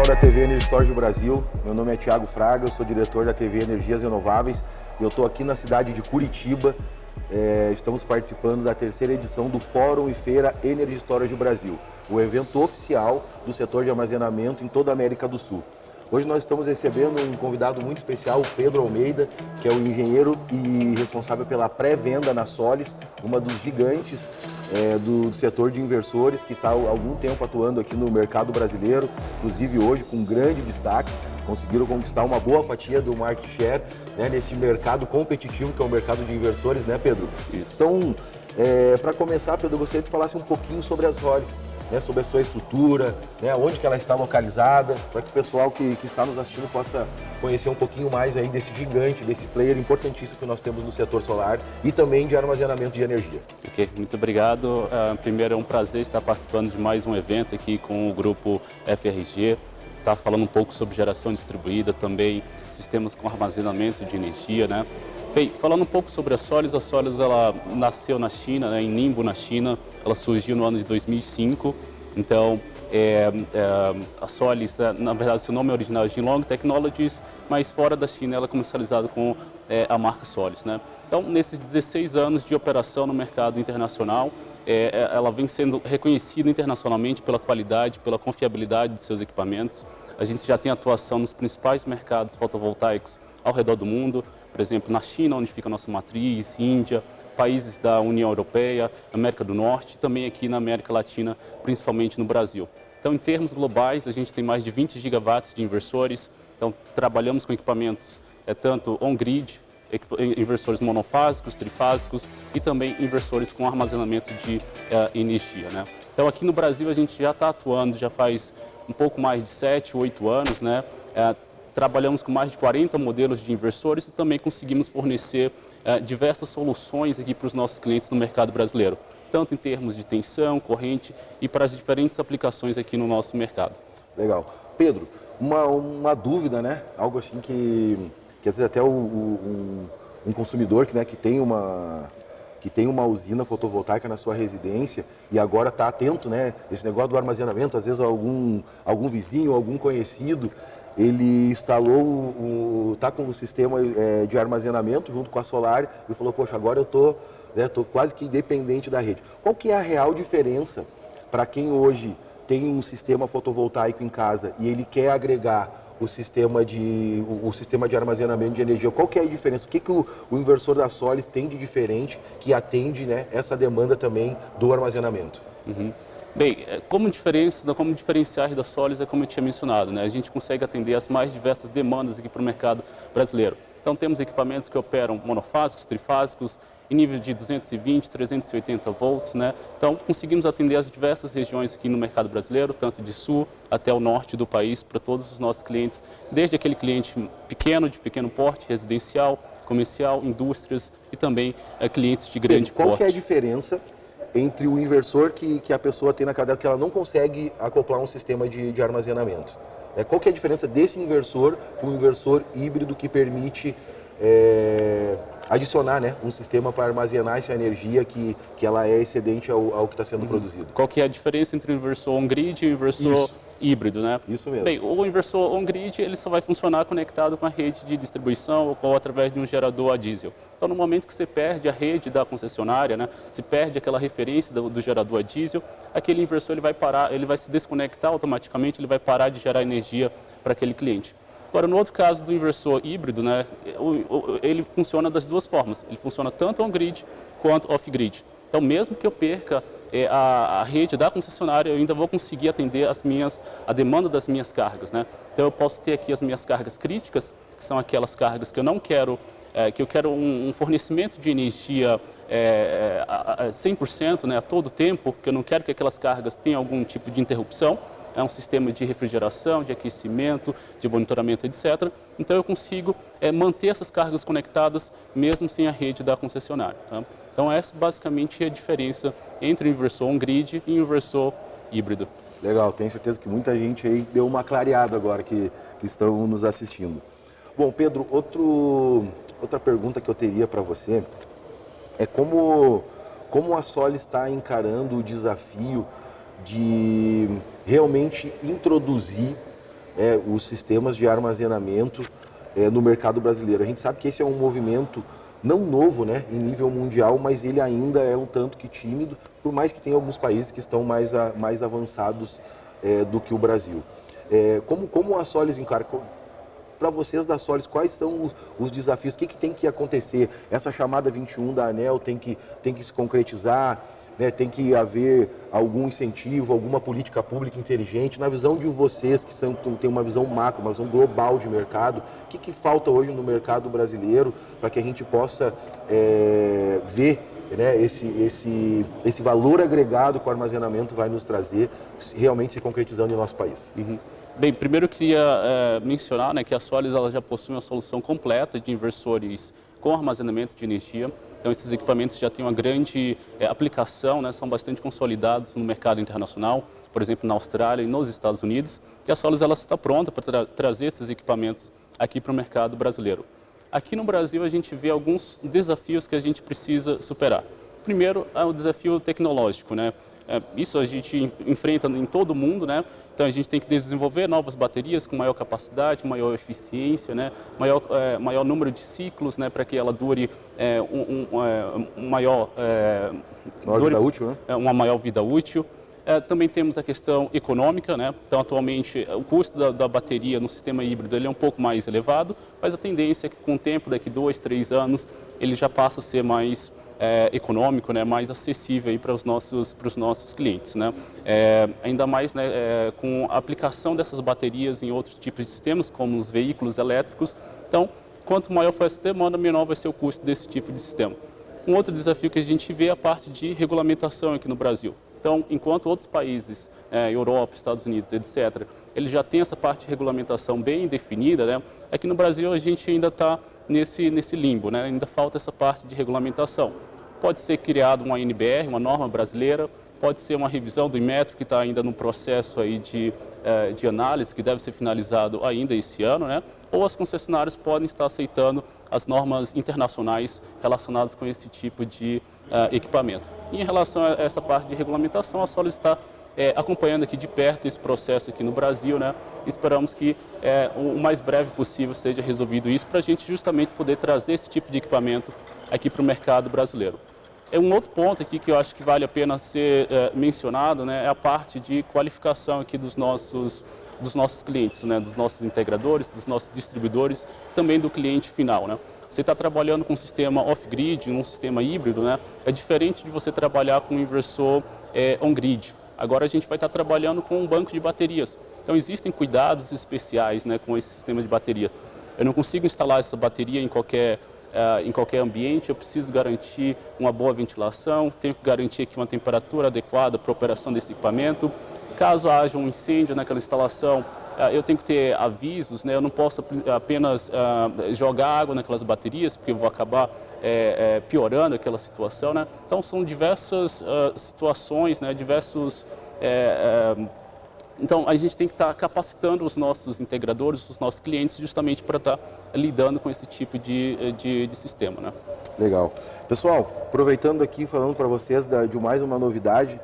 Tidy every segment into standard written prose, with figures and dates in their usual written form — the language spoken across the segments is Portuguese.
da TV Energy Storage do Brasil. Meu nome é Thiago Fraga, eu sou diretor da TV Energias Renováveis e eu estou aqui na cidade de Curitiba. Estamos participando da terceira edição do Fórum e Feira Energy Storage do Brasil, o evento oficial do setor de armazenamento em toda a América do Sul. Hoje nós estamos recebendo um convidado muito especial, o Pedro Almeida, que é o engenheiro e responsável pela pré-venda na Solis, uma dos gigantes do setor de inversores, que está há algum tempo atuando aqui no mercado brasileiro, inclusive hoje com grande destaque, conseguiram conquistar uma boa fatia do market share, né, nesse mercado competitivo que é o mercado de inversores, né, Pedro? Isso. Então, para começar, Pedro, eu gostaria que tu falasse um pouquinho sobre a Solis, né, sobre a sua estrutura, né, onde que ela está localizada, para que o pessoal que está nos assistindo possa conhecer um pouquinho mais aí desse gigante, desse player importantíssimo que nós temos no setor solar e também de armazenamento de energia. Ok, muito obrigado. Primeiro, é um prazer estar participando de mais um evento aqui com o grupo FRG. Está falando um pouco sobre geração distribuída, também sistemas com armazenamento de energia, né? Bem, falando um pouco sobre a Solis ela nasceu na China, né, em Ningbo, na China. Ela surgiu no ano de 2005. Então, a Solis, na verdade, seu nome original é Jinlong Technologies, mas fora da China ela é comercializada com a marca Solis, né? Então, nesses 16 anos de operação no mercado internacional, ela vem sendo reconhecida internacionalmente pela qualidade, pela confiabilidade de seus equipamentos. A gente já tem atuação nos principais mercados fotovoltaicos ao redor do mundo, por exemplo, na China, onde fica a nossa matriz, Índia, países da União Europeia, América do Norte e também aqui na América Latina, principalmente no Brasil. Então, em termos globais, a gente tem mais de 20 gigawatts de inversores. Então, trabalhamos com equipamentos tanto on-grid, inversores monofásicos, trifásicos e também inversores com armazenamento de energia, né? Então, aqui no Brasil, a gente já está atuando, já faz um pouco mais de 7, 8 anos, né? Trabalhamos com mais de 40 modelos de inversores e também conseguimos fornecer diversas soluções aqui para os nossos clientes no mercado brasileiro, tanto em termos de tensão, corrente e para as diferentes aplicações aqui no nosso mercado. Legal. Pedro, uma dúvida, né? Algo assim que às vezes até um consumidor que tem uma usina fotovoltaica na sua residência e agora está atento, né? Esse negócio do armazenamento, às vezes algum vizinho, algum conhecido, ele instalou, está com o sistema de armazenamento junto com a Solar e falou, poxa, agora eu tô quase que independente da rede. Qual que é a real diferença para quem hoje tem um sistema fotovoltaico em casa e ele quer agregar o sistema de armazenamento de energia? Qual que é a diferença? O que o inversor da Solis tem de diferente que atende, né, essa demanda também do armazenamento? Uhum. Bem, como diferenciar da Solis é como eu tinha mencionado, né? A gente consegue atender as mais diversas demandas aqui para o mercado brasileiro. Então temos equipamentos que operam monofásicos, trifásicos, em nível de 220, 380 volts, né? Então conseguimos atender as diversas regiões aqui no mercado brasileiro, tanto de sul até o norte do país, para todos os nossos clientes, desde aquele cliente pequeno, de pequeno porte, residencial, comercial, indústrias e também clientes de grande porte. Qual que é a diferença entre o inversor que a pessoa tem na casa dela, que ela não consegue acoplar um sistema de armazenamento? Qual que é a diferença desse inversor para um inversor híbrido que permite adicionar, né, um sistema para armazenar essa energia que ela é excedente ao que está sendo produzido? Qual que é a diferença entre o inversor on-grid e o inversor híbrido, né? Isso mesmo. Bem, o inversor on-grid ele só vai funcionar conectado com a rede de distribuição ou através de um gerador a diesel. Então, no momento que você perde a rede da concessionária, né, se perde aquela referência do gerador a diesel, aquele inversor ele vai parar, ele vai se desconectar automaticamente, ele vai parar de gerar energia para aquele cliente. Agora, no outro caso do inversor híbrido, né, ele funciona das duas formas. Ele funciona tanto on-grid quanto off-grid. Então, mesmo que eu perca a rede da concessionária, eu ainda vou conseguir atender a demanda das minhas cargas, né? Então, eu posso ter aqui as minhas cargas críticas, que são aquelas cargas que eu não quero, que eu quero um fornecimento de energia 100%, né, a todo tempo, que eu não quero que aquelas cargas tenham algum tipo de interrupção. É um sistema de refrigeração, de aquecimento, de monitoramento, etc. Então, eu consigo manter essas cargas conectadas mesmo sem a rede da concessionária, tá? Então, essa basicamente é a diferença entre o inversor on-grid e o inversor híbrido. Legal, tenho certeza que muita gente aí deu uma clareada agora que estão nos assistindo. Bom, Pedro, outra pergunta que eu teria para você é como a Solis está encarando o desafio de realmente introduzir os sistemas de armazenamento no mercado brasileiro. A gente sabe que esse é um movimento não novo, né, em nível mundial, mas ele ainda é um tanto que tímido, por mais que tenha alguns países que estão mais avançados do que o Brasil. Como a Solis encara? Para vocês da Solis, quais são os desafios? O que tem que acontecer? Essa chamada 21 da ANEEL tem que se concretizar, né? Tem que haver algum incentivo, alguma política pública inteligente. Na visão de vocês, que têm uma visão macro, uma visão global de mercado, o que falta hoje no mercado brasileiro para que a gente possa ver, né, esse valor agregado que o armazenamento vai nos trazer, realmente se concretizando em nosso país? Uhum. Bem, primeiro eu queria mencionar, né, que a Solis ela já possui uma solução completa de inversores com armazenamento de energia. Então, esses equipamentos já têm uma grande aplicação, né, são bastante consolidados no mercado internacional, por exemplo, na Austrália e nos Estados Unidos. E a Solis ela está pronta para trazer esses equipamentos aqui para o mercado brasileiro. Aqui no Brasil, a gente vê alguns desafios que a gente precisa superar. Primeiro, é o desafio tecnológico, né? Isso a gente enfrenta em todo o mundo, né? Então a gente tem que desenvolver novas baterias com maior capacidade, maior eficiência, né? Maior número de ciclos, né? Para que ela dure vida útil, né? Uma maior vida útil. Também temos a questão econômica, né? Então atualmente o custo da bateria no sistema híbrido ele é um pouco mais elevado, mas a tendência é que com o tempo, daqui 2, 3 anos, ele já passa a ser mais econômico, né, mais acessível aí para os nossos clientes, né? Ainda mais, né, com a aplicação dessas baterias em outros tipos de sistemas, como os veículos elétricos. Então, quanto maior for essa demanda, menor vai ser o custo desse tipo de sistema. Um outro desafio que a gente vê é a parte de regulamentação aqui no Brasil. Então, enquanto outros países, Europa, Estados Unidos, etc., eles já têm essa parte de regulamentação bem definida, né? Aqui no Brasil a gente ainda está nesse limbo, né? Ainda falta essa parte de regulamentação. Pode ser criado uma ANBR, uma norma brasileira, pode ser uma revisão do Inmetro, que está ainda no processo aí de análise, que deve ser finalizado ainda esse ano, né? Ou as concessionárias podem estar aceitando as normas internacionais relacionadas com esse tipo de equipamento. E em relação a essa parte de regulamentação, a Solis está acompanhando aqui de perto esse processo aqui no Brasil, né? Esperamos que o mais breve possível seja resolvido isso para a gente justamente poder trazer esse tipo de equipamento aqui para o mercado brasileiro. Um outro ponto aqui que eu acho que vale a pena ser mencionado, né, é a parte de qualificação aqui dos nossos clientes, né, dos nossos integradores, dos nossos distribuidores, também do cliente final, né? Você está trabalhando com um sistema off-grid, um sistema híbrido, né? É diferente de você trabalhar com um inversor on-grid. Agora a gente vai estar trabalhando com um banco de baterias. Então existem cuidados especiais, né, com esse sistema de bateria. Eu não consigo instalar essa bateria em qualquer ambiente, eu preciso garantir uma boa ventilação, tenho que garantir aqui uma temperatura adequada para a operação desse equipamento. Caso haja um incêndio naquela instalação, eu tenho que ter avisos, né? Eu não posso apenas jogar água naquelas baterias, porque eu vou acabar piorando aquela situação, né? Então são diversas situações, né? Então a gente tem que estar capacitando os nossos integradores, os nossos clientes, justamente para estar lidando com esse tipo de sistema, né? Legal. Pessoal, aproveitando aqui, falando para vocês de mais uma novidade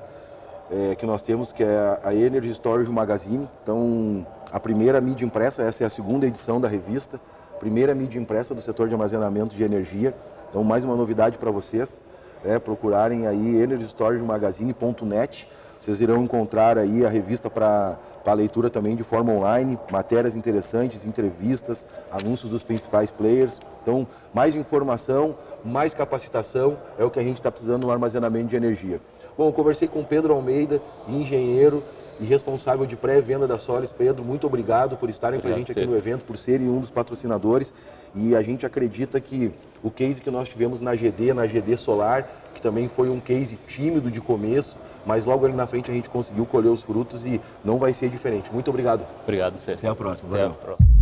que nós temos, que é a Energy Storage Magazine. Então, a primeira mídia impressa, essa é a segunda edição da revista, primeira mídia impressa do setor de armazenamento de energia. Então, mais uma novidade para vocês, procurarem aí energystoragemagazine.net. Vocês irão encontrar aí a revista para leitura também de forma online, matérias interessantes, entrevistas, anúncios dos principais players. Então, mais informação, mais capacitação é o que a gente está precisando no armazenamento de energia. Bom, eu conversei com o Pedro Almeida, engenheiro e responsável de pré-venda da Solis. Pedro, muito obrigado por estarem com a gente aqui no evento, por serem um dos patrocinadores. E a gente acredita que o case que nós tivemos na GD Solar, que também foi um case tímido de começo, mas logo ali na frente a gente conseguiu colher os frutos e não vai ser diferente. Muito obrigado. Obrigado, César. Até a próxima. Até Valeu. a próxima.